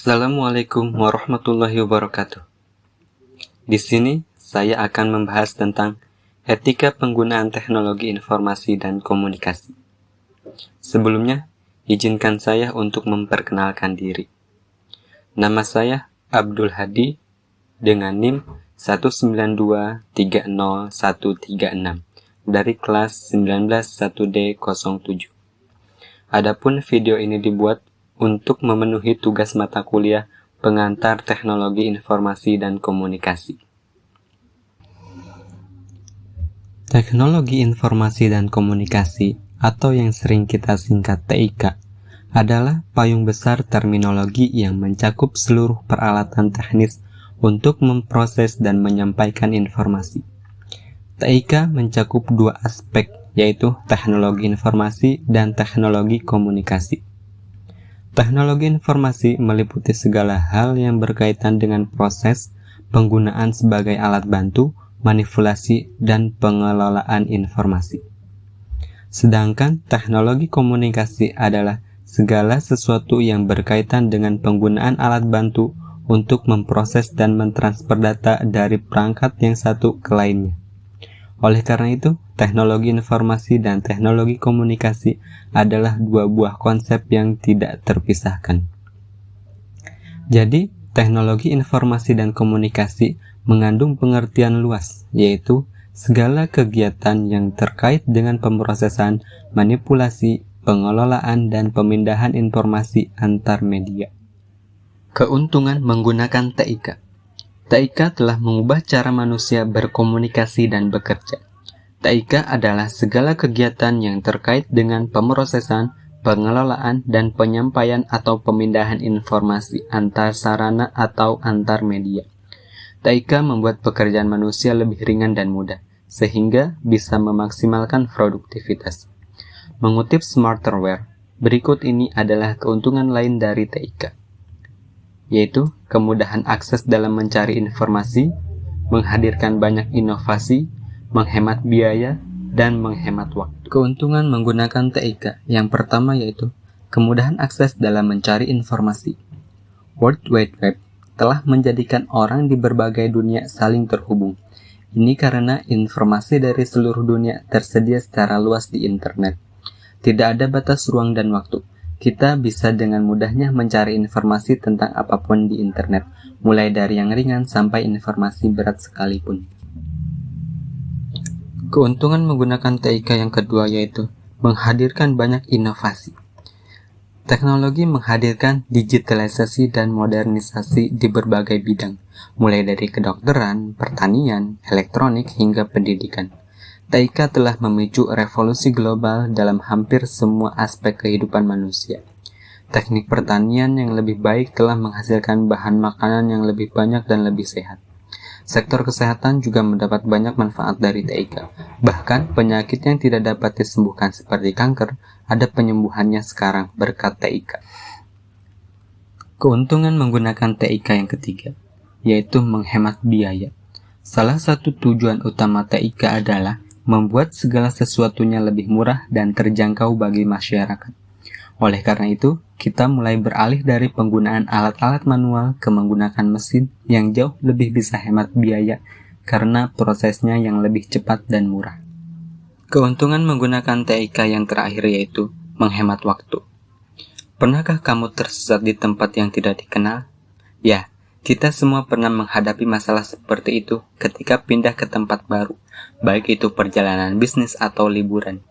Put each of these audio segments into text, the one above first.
Assalamualaikum warahmatullahi wabarakatuh. Di sini saya akan membahas tentang etika penggunaan teknologi informasi dan komunikasi. Sebelumnya, izinkan saya untuk memperkenalkan diri. Nama saya Abdul Hadi dengan NIM 192300136 dari kelas 191D07. Adapun video ini dibuat untuk memenuhi tugas mata kuliah pengantar teknologi informasi dan komunikasi. Teknologi informasi dan komunikasi atau yang sering kita singkat TIK adalah payung besar terminologi yang mencakup seluruh peralatan teknis untuk memproses dan menyampaikan informasi. TIK mencakup dua aspek, yaitu teknologi informasi dan teknologi komunikasi. Teknologi informasi meliputi segala hal yang berkaitan dengan proses, penggunaan sebagai alat bantu, manipulasi, dan pengelolaan informasi. Sedangkan teknologi komunikasi adalah segala sesuatu yang berkaitan dengan penggunaan alat bantu untuk memproses dan mentransfer data dari perangkat yang satu ke lainnya. Oleh karena itu, teknologi informasi dan teknologi komunikasi adalah dua buah konsep yang tidak terpisahkan. Jadi, teknologi informasi dan komunikasi mengandung pengertian luas, yaitu segala kegiatan yang terkait dengan pemrosesan, manipulasi, pengelolaan, dan pemindahan informasi antar media. Keuntungan menggunakan TIK. TIK telah mengubah cara manusia berkomunikasi dan bekerja. TIK adalah segala kegiatan yang terkait dengan pemrosesan, pengelolaan, dan penyampaian atau pemindahan informasi antar sarana atau antar media. TIK membuat pekerjaan manusia lebih ringan dan mudah, sehingga bisa memaksimalkan produktivitas. Mengutip Smarterware, berikut ini adalah keuntungan lain dari TIK, yaitu kemudahan akses dalam mencari informasi, menghadirkan banyak inovasi, menghemat biaya, dan menghemat waktu. Keuntungan menggunakan TIK yang pertama yaitu kemudahan akses dalam mencari informasi. World Wide Web telah menjadikan orang di berbagai dunia saling terhubung. Ini karena informasi dari seluruh dunia tersedia secara luas di internet. Tidak ada batas ruang dan waktu. Kita bisa dengan mudahnya mencari informasi tentang apapun di internet, mulai dari yang ringan sampai informasi berat sekalipun. Keuntungan menggunakan TIK yang kedua yaitu menghadirkan banyak inovasi. Teknologi menghadirkan digitalisasi dan modernisasi di berbagai bidang, mulai dari kedokteran, pertanian, elektronik, hingga pendidikan. TIK telah memicu revolusi global dalam hampir semua aspek kehidupan manusia. Teknik pertanian yang lebih baik telah menghasilkan bahan makanan yang lebih banyak dan lebih sehat. Sektor kesehatan juga mendapat banyak manfaat dari TIK. Bahkan penyakit yang tidak dapat disembuhkan seperti kanker, ada penyembuhannya sekarang berkat TIK. Keuntungan menggunakan TIK yang ketiga, yaitu menghemat biaya. Salah satu tujuan utama TIK adalah membuat segala sesuatunya lebih murah dan terjangkau bagi masyarakat. Oleh karena itu, kita mulai beralih dari penggunaan alat-alat manual ke menggunakan mesin yang jauh lebih bisa hemat biaya karena prosesnya yang lebih cepat dan murah. Keuntungan menggunakan TIK yang terakhir yaitu menghemat waktu. Pernahkah kamu tersesat di tempat yang tidak dikenal? Ya, kita semua pernah menghadapi masalah seperti itu ketika pindah ke tempat baru, baik itu perjalanan bisnis atau liburan.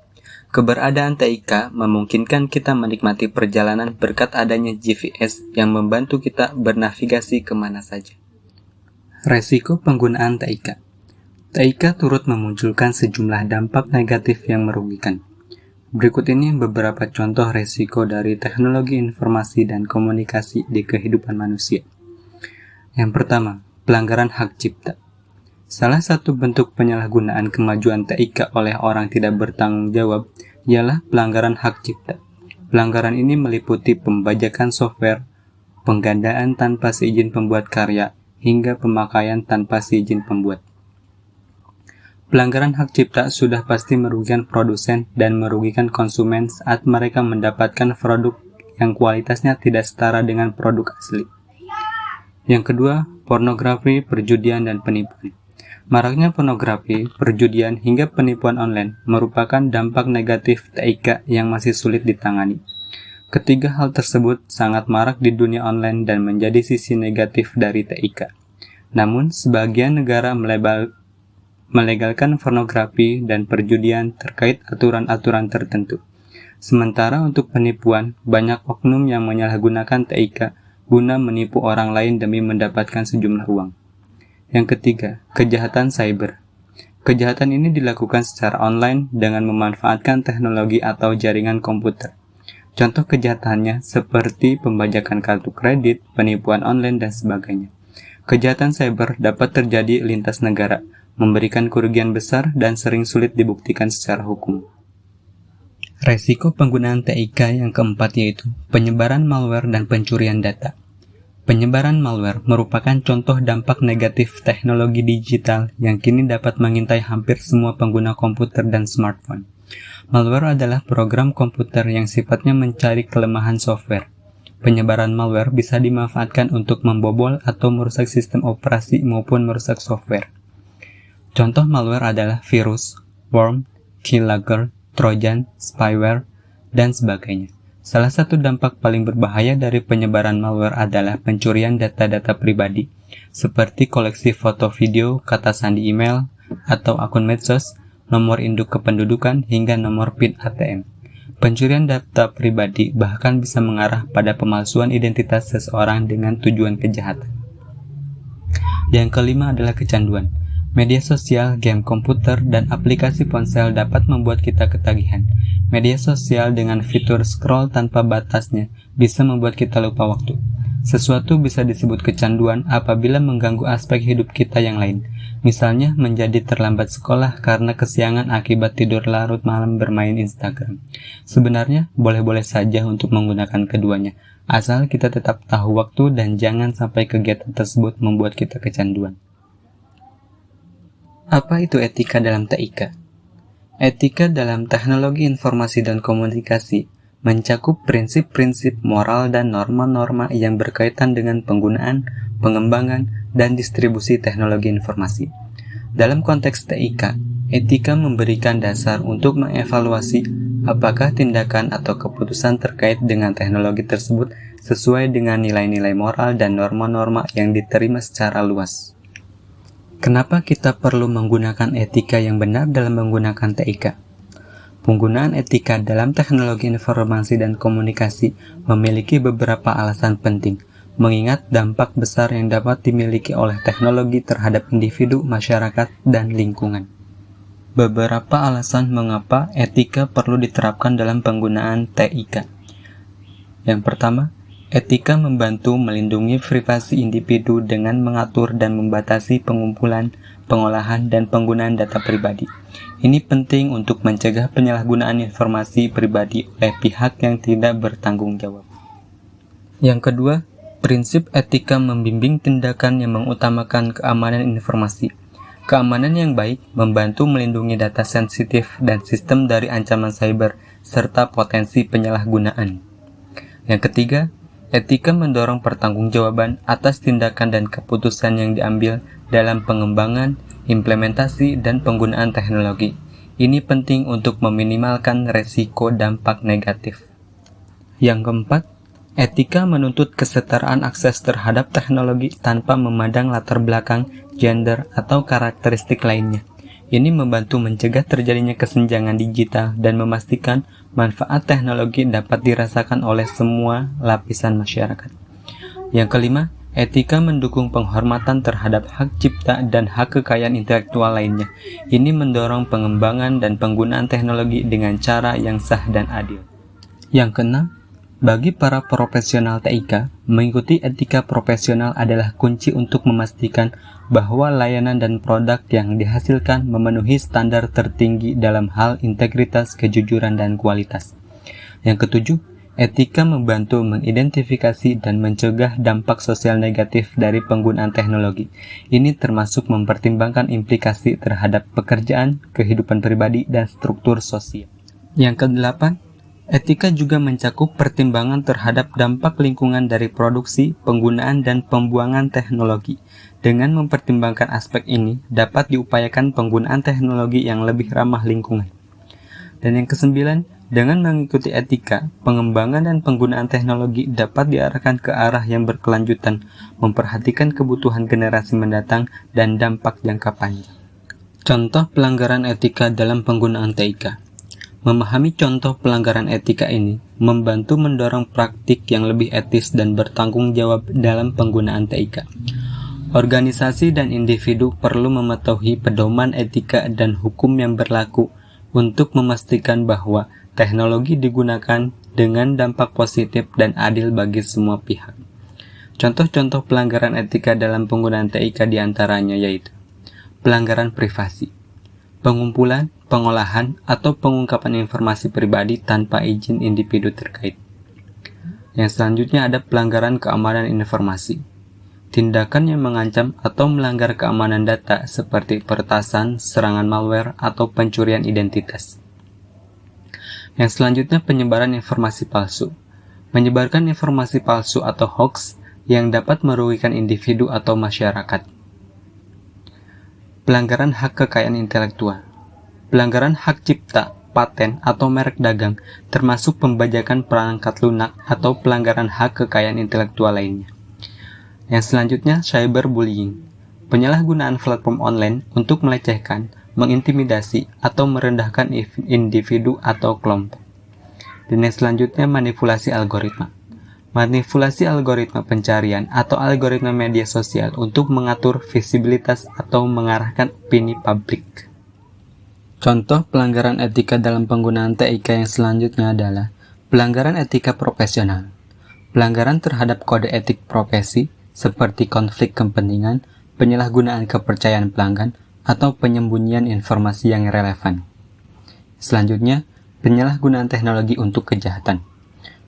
Keberadaan TIK memungkinkan kita menikmati perjalanan berkat adanya GPS yang membantu kita bernavigasi kemana saja. Resiko penggunaan TIK. TIK turut memunculkan sejumlah dampak negatif yang merugikan. Berikut ini beberapa contoh resiko dari teknologi informasi dan komunikasi di kehidupan manusia. Yang pertama, pelanggaran hak cipta. Salah satu bentuk penyalahgunaan kemajuan TIK oleh orang tidak bertanggung jawab ialah pelanggaran hak cipta. Pelanggaran ini meliputi pembajakan software, penggandaan tanpa seizin pembuat karya, hingga pemakaian tanpa seizin pembuat. Pelanggaran hak cipta sudah pasti merugikan produsen dan merugikan konsumen saat mereka mendapatkan produk yang kualitasnya tidak setara dengan produk asli. Yang kedua, pornografi, perjudian, dan penipuan. Maraknya pornografi, perjudian, hingga penipuan online merupakan dampak negatif TIK yang masih sulit ditangani. Ketiga hal tersebut sangat marak di dunia online dan menjadi sisi negatif dari TIK. Namun, sebagian negara melegalkan pornografi dan perjudian terkait aturan-aturan tertentu. Sementara untuk penipuan, banyak oknum yang menyalahgunakan TIK guna menipu orang lain demi mendapatkan sejumlah uang. Yang ketiga, kejahatan cyber. Kejahatan ini dilakukan secara online dengan memanfaatkan teknologi atau jaringan komputer. Contoh kejahatannya seperti pembajakan kartu kredit, penipuan online, dan sebagainya. Kejahatan cyber dapat terjadi lintas negara, memberikan kerugian besar dan sering sulit dibuktikan secara hukum. Resiko penggunaan TIK yang keempat yaitu penyebaran malware dan pencurian data. Penyebaran malware merupakan contoh dampak negatif teknologi digital yang kini dapat mengintai hampir semua pengguna komputer dan smartphone. Malware adalah program komputer yang sifatnya mencari kelemahan software. Penyebaran malware bisa dimanfaatkan untuk membobol atau merusak sistem operasi maupun merusak software. Contoh malware adalah virus, worm, keylogger, trojan, spyware, dan sebagainya. Salah satu dampak paling berbahaya dari penyebaran malware adalah pencurian data-data pribadi, seperti koleksi foto video, kata sandi email, atau akun medsos, nomor induk kependudukan, hingga nomor PIN ATM. Pencurian data pribadi bahkan bisa mengarah pada pemalsuan identitas seseorang dengan tujuan kejahatan. Yang kelima adalah kecanduan. Media sosial, game komputer, dan aplikasi ponsel dapat membuat kita ketagihan. Media sosial dengan fitur scroll tanpa batasnya bisa membuat kita lupa waktu. Sesuatu bisa disebut kecanduan apabila mengganggu aspek hidup kita yang lain. Misalnya menjadi terlambat sekolah karena kesiangan akibat tidur larut malam bermain Instagram. Sebenarnya boleh-boleh saja untuk menggunakan keduanya, asal kita tetap tahu waktu dan jangan sampai kegiatan tersebut membuat kita kecanduan. Apa itu etika dalam TIK? Etika dalam teknologi informasi dan komunikasi mencakup prinsip-prinsip moral dan norma-norma yang berkaitan dengan penggunaan, pengembangan, dan distribusi teknologi informasi. Dalam konteks TIK, etika memberikan dasar untuk mengevaluasi apakah tindakan atau keputusan terkait dengan teknologi tersebut sesuai dengan nilai-nilai moral dan norma-norma yang diterima secara luas. Kenapa kita perlu menggunakan etika yang benar dalam menggunakan TIK? Penggunaan etika dalam teknologi informasi dan komunikasi memiliki beberapa alasan penting, mengingat dampak besar yang dapat dimiliki oleh teknologi terhadap individu, masyarakat, dan lingkungan. Beberapa alasan mengapa etika perlu diterapkan dalam penggunaan TIK. Yang pertama, etika membantu melindungi privasi individu dengan mengatur dan membatasi pengumpulan, pengolahan, dan penggunaan data pribadi. Ini penting untuk mencegah penyalahgunaan informasi pribadi oleh pihak yang tidak bertanggung jawab. Yang kedua, prinsip etika membimbing tindakan yang mengutamakan keamanan informasi. Keamanan yang baik membantu melindungi data sensitif dan sistem dari ancaman cyber serta potensi penyalahgunaan. Yang ketiga, etika mendorong pertanggungjawaban atas tindakan dan keputusan yang diambil dalam pengembangan, implementasi, dan penggunaan teknologi. Ini penting untuk meminimalkan resiko dampak negatif. Yang keempat, etika menuntut kesetaraan akses terhadap teknologi tanpa memandang latar belakang, gender, atau karakteristik lainnya. Ini membantu mencegah terjadinya kesenjangan digital dan memastikan manfaat teknologi dapat dirasakan oleh semua lapisan masyarakat. Yang kelima, etika mendukung penghormatan terhadap hak cipta dan hak kekayaan intelektual lainnya. Ini mendorong pengembangan dan penggunaan teknologi dengan cara yang sah dan adil. Yang keenam, bagi para profesional TIK, mengikuti etika profesional adalah kunci untuk memastikan bahwa layanan dan produk yang dihasilkan memenuhi standar tertinggi dalam hal integritas, kejujuran, dan kualitas. Yang ketujuh, etika membantu mengidentifikasi dan mencegah dampak sosial negatif dari penggunaan teknologi. Ini termasuk mempertimbangkan implikasi terhadap pekerjaan, kehidupan pribadi, dan struktur sosial. Yang kedelapan, Etika juga mencakup pertimbangan terhadap dampak lingkungan dari produksi, penggunaan, dan pembuangan teknologi. Dengan mempertimbangkan aspek ini, dapat diupayakan penggunaan teknologi yang lebih ramah lingkungan. Dan yang kesembilan, dengan mengikuti etika, pengembangan dan penggunaan teknologi dapat diarahkan ke arah yang berkelanjutan, memperhatikan kebutuhan generasi mendatang dan dampak jangka panjang. Contoh pelanggaran etika dalam penggunaan TIK. Memahami contoh pelanggaran etika ini membantu mendorong praktik yang lebih etis dan bertanggung jawab dalam penggunaan TIK. Organisasi dan individu perlu mematuhi pedoman etika dan hukum yang berlaku untuk memastikan bahwa teknologi digunakan dengan dampak positif dan adil bagi semua pihak. Contoh-contoh pelanggaran etika dalam penggunaan TIK diantaranya yaitu pelanggaran privasi, pengumpulan, pengolahan, atau pengungkapan informasi pribadi tanpa izin individu terkait. Yang selanjutnya ada pelanggaran keamanan informasi. Tindakan yang mengancam atau melanggar keamanan data seperti peretasan, serangan malware, atau pencurian identitas. Yang selanjutnya penyebaran informasi palsu. Menyebarkan informasi palsu atau hoax yang dapat merugikan individu atau masyarakat. Pelanggaran hak kekayaan intelektual. Pelanggaran hak cipta, paten, atau merek dagang, termasuk pembajakan perangkat lunak atau pelanggaran hak kekayaan intelektual lainnya. Yang selanjutnya, cyberbullying. Penyalahgunaan platform online untuk melecehkan, mengintimidasi, atau merendahkan individu atau kelompok. Dan yang selanjutnya, manipulasi algoritma. Manipulasi algoritma pencarian atau algoritma media sosial untuk mengatur visibilitas atau mengarahkan opini publik. Contoh pelanggaran etika dalam penggunaan TIK yang selanjutnya adalah pelanggaran etika profesional. Pelanggaran terhadap kode etik profesi seperti konflik kepentingan, penyalahgunaan kepercayaan pelanggan, atau penyembunyian informasi yang relevan. Selanjutnya, penyalahgunaan teknologi untuk kejahatan.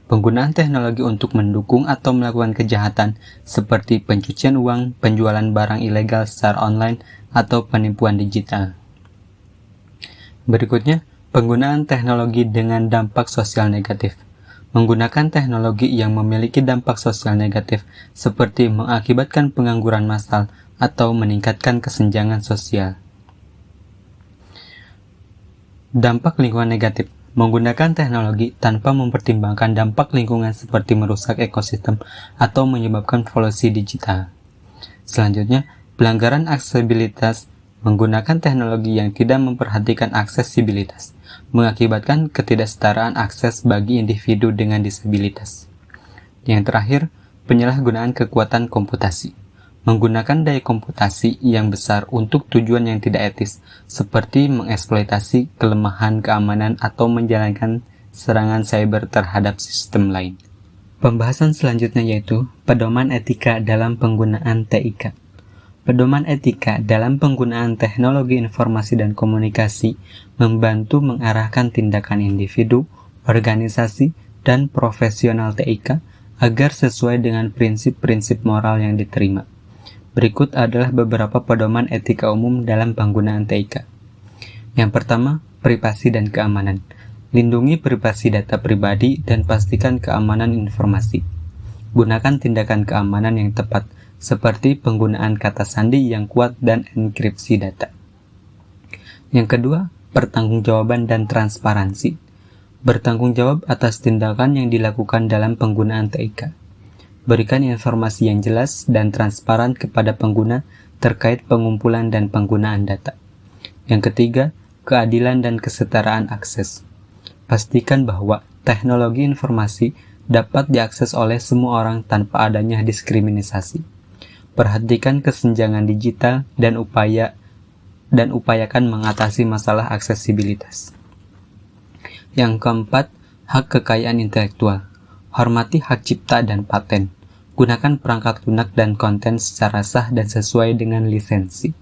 Penggunaan teknologi untuk mendukung atau melakukan kejahatan seperti pencucian uang, penjualan barang ilegal secara online, atau penipuan digital. Berikutnya, penggunaan teknologi dengan dampak sosial negatif. Menggunakan teknologi yang memiliki dampak sosial negatif seperti mengakibatkan pengangguran massal atau meningkatkan kesenjangan sosial. Dampak lingkungan negatif. Menggunakan teknologi tanpa mempertimbangkan dampak lingkungan seperti merusak ekosistem atau menyebabkan polusi digital. Selanjutnya, pelanggaran aksesibilitas. Menggunakan teknologi yang tidak memperhatikan aksesibilitas, mengakibatkan ketidaksetaraan akses bagi individu dengan disabilitas. Yang terakhir, penyalahgunaan kekuatan komputasi. Menggunakan daya komputasi yang besar untuk tujuan yang tidak etis, seperti mengeksploitasi kelemahan keamanan atau menjalankan serangan cyber terhadap sistem lain. Pembahasan selanjutnya yaitu pedoman etika dalam penggunaan TIK. Pedoman etika dalam penggunaan teknologi informasi dan komunikasi membantu mengarahkan tindakan individu, organisasi, dan profesional TIK agar sesuai dengan prinsip-prinsip moral yang diterima. Berikut adalah beberapa pedoman etika umum dalam penggunaan TIK. Yang pertama, privasi dan keamanan. Lindungi privasi data pribadi dan pastikan keamanan informasi. Gunakan tindakan keamanan yang tepat, seperti penggunaan kata sandi yang kuat dan enkripsi data. Yang kedua, pertanggungjawaban dan transparansi. Bertanggung jawab atas tindakan yang dilakukan dalam penggunaan TIK. Berikan informasi yang jelas dan transparan kepada pengguna terkait pengumpulan dan penggunaan data. Yang ketiga, keadilan dan kesetaraan akses. Pastikan bahwa teknologi informasi dapat diakses oleh semua orang tanpa adanya diskriminasi. Perhatikan kesenjangan digital dan upayakan mengatasi masalah aksesibilitas. Yang keempat, hak kekayaan intelektual. Hormati hak cipta dan paten. Gunakan perangkat lunak dan konten secara sah dan sesuai dengan lisensi.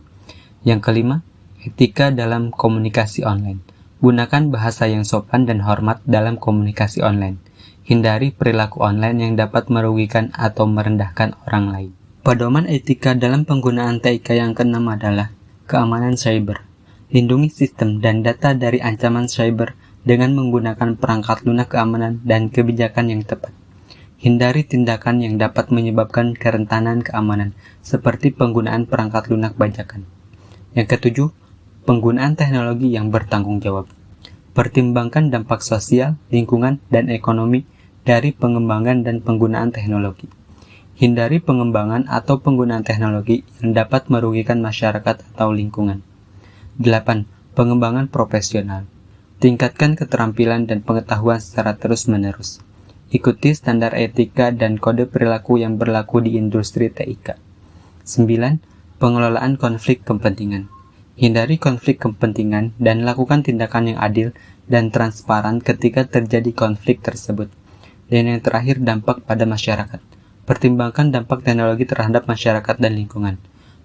Yang kelima, etika dalam komunikasi online. Gunakan bahasa yang sopan dan hormat dalam komunikasi online. Hindari perilaku online yang dapat merugikan atau merendahkan orang lain. Pedoman etika dalam penggunaan TIK yang keenam adalah keamanan cyber. Lindungi sistem dan data dari ancaman cyber dengan menggunakan perangkat lunak keamanan dan kebijakan yang tepat. Hindari tindakan yang dapat menyebabkan kerentanan keamanan, seperti penggunaan perangkat lunak bajakan. Yang ketujuh, penggunaan teknologi yang bertanggung jawab. Pertimbangkan dampak sosial, lingkungan, dan ekonomi dari pengembangan dan penggunaan teknologi. Hindari pengembangan atau penggunaan teknologi yang dapat merugikan masyarakat atau lingkungan. 8. Pengembangan profesional. Tingkatkan keterampilan dan pengetahuan secara terus-menerus. Ikuti standar etika dan kode perilaku yang berlaku di industri TIK. 9. Pengelolaan konflik kepentingan. Hindari konflik kepentingan dan lakukan tindakan yang adil dan transparan ketika terjadi konflik tersebut. Dan yang terakhir, dampak pada masyarakat. Pertimbangkan dampak teknologi terhadap masyarakat dan lingkungan.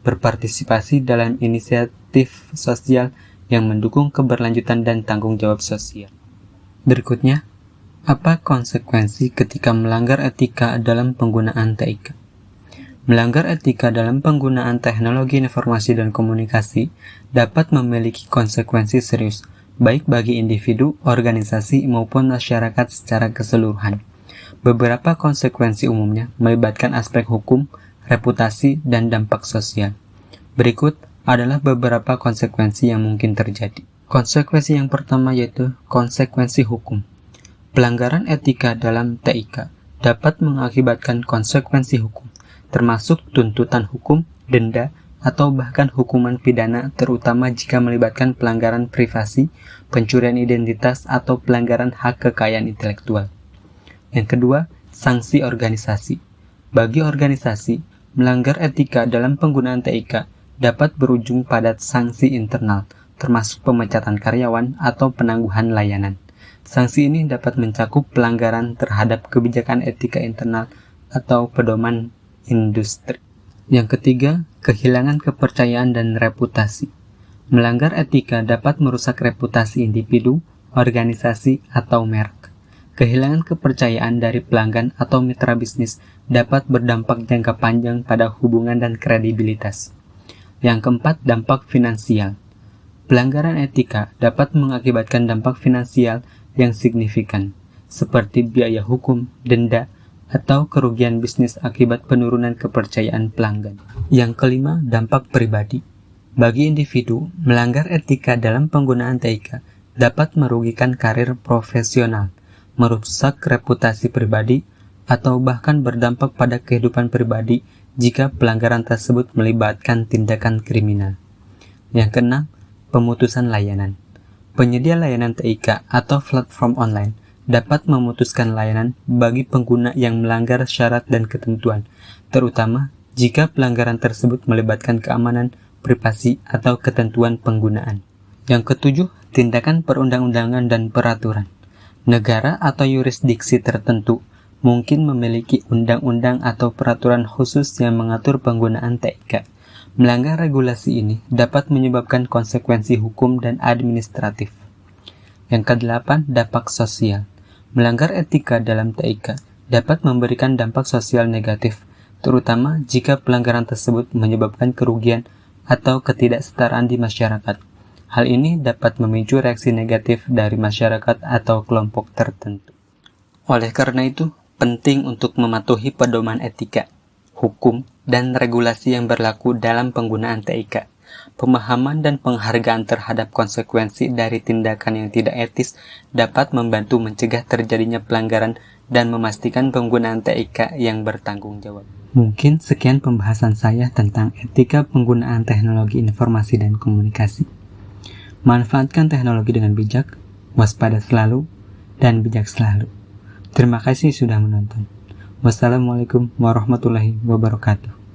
Berpartisipasi dalam inisiatif sosial yang mendukung keberlanjutan dan tanggung jawab sosial. Berikutnya, apa konsekuensi ketika melanggar etika dalam penggunaan TIK? Melanggar etika dalam penggunaan teknologi informasi dan komunikasi dapat memiliki konsekuensi serius, baik bagi individu, organisasi, maupun masyarakat secara keseluruhan. Beberapa konsekuensi umumnya melibatkan aspek hukum, reputasi, dan dampak sosial. Berikut adalah beberapa konsekuensi yang mungkin terjadi. Konsekuensi yang pertama yaitu konsekuensi hukum. Pelanggaran etika dalam TIK dapat mengakibatkan konsekuensi hukum, termasuk tuntutan hukum, denda, atau bahkan hukuman pidana, terutama jika melibatkan pelanggaran privasi, pencurian identitas, atau pelanggaran hak kekayaan intelektual. Yang kedua, sanksi organisasi. Bagi organisasi, melanggar etika dalam penggunaan TIK dapat berujung pada sanksi internal, termasuk pemecatan karyawan atau penangguhan layanan. Sanksi ini dapat mencakup pelanggaran terhadap kebijakan etika internal atau pedoman industri. Yang ketiga, kehilangan kepercayaan dan reputasi. Melanggar etika dapat merusak reputasi individu, organisasi, atau merek. Kehilangan kepercayaan dari pelanggan atau mitra bisnis dapat berdampak jangka panjang pada hubungan dan kredibilitas. Yang keempat, dampak finansial. Pelanggaran etika dapat mengakibatkan dampak finansial yang signifikan, seperti biaya hukum, denda, atau kerugian bisnis akibat penurunan kepercayaan pelanggan. Yang kelima, dampak pribadi. Bagi individu, melanggar etika dalam penggunaan TIK dapat merugikan karir profesional, merusak reputasi pribadi, atau bahkan berdampak pada kehidupan pribadi jika pelanggaran tersebut melibatkan tindakan kriminal. Yang keenam, pemutusan layanan. Penyedia layanan TIK atau platform online dapat memutuskan layanan bagi pengguna yang melanggar syarat dan ketentuan, terutama jika pelanggaran tersebut melibatkan keamanan, privasi, atau ketentuan penggunaan. Yang ketujuh, tindakan perundang-undangan dan peraturan. Negara atau yurisdiksi tertentu mungkin memiliki undang-undang atau peraturan khusus yang mengatur penggunaan TIK. Melanggar regulasi ini dapat menyebabkan konsekuensi hukum dan administratif. Yang kedelapan, dampak sosial. Melanggar etika dalam TIK dapat memberikan dampak sosial negatif, terutama jika pelanggaran tersebut menyebabkan kerugian atau ketidaksetaraan di masyarakat. Hal ini dapat memicu reaksi negatif dari masyarakat atau kelompok tertentu. Oleh karena itu, penting untuk mematuhi pedoman etika, hukum, dan regulasi yang berlaku dalam penggunaan TIK. Pemahaman dan penghargaan terhadap konsekuensi dari tindakan yang tidak etis dapat membantu mencegah terjadinya pelanggaran dan memastikan penggunaan TIK yang bertanggung jawab. Mungkin sekian pembahasan saya tentang etika penggunaan teknologi informasi dan komunikasi. Manfaatkan teknologi dengan bijak, waspada selalu, dan bijak selalu. Terima kasih sudah menonton. Wassalamualaikum warahmatullahi wabarakatuh.